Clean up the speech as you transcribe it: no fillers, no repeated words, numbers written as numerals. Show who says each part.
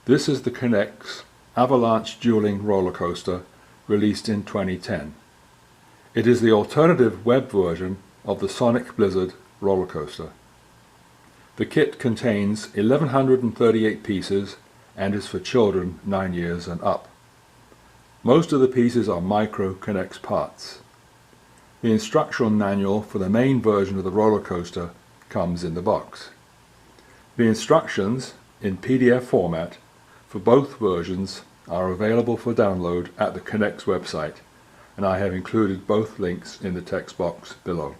Speaker 1: This is the K'NEX Avalanche Dueling roller coaster released in 2010. It is the alternative web version of the Sonic Blizzard roller coaster. The kit contains 1138 pieces and is for children 9 years and up. Most of the pieces are micro K'NEX parts. The instructional manual for the main version of the roller coaster comes in the box. The instructions in PDF format for both versions are available for download at the K'NEX website, and I have included both links in the text box below.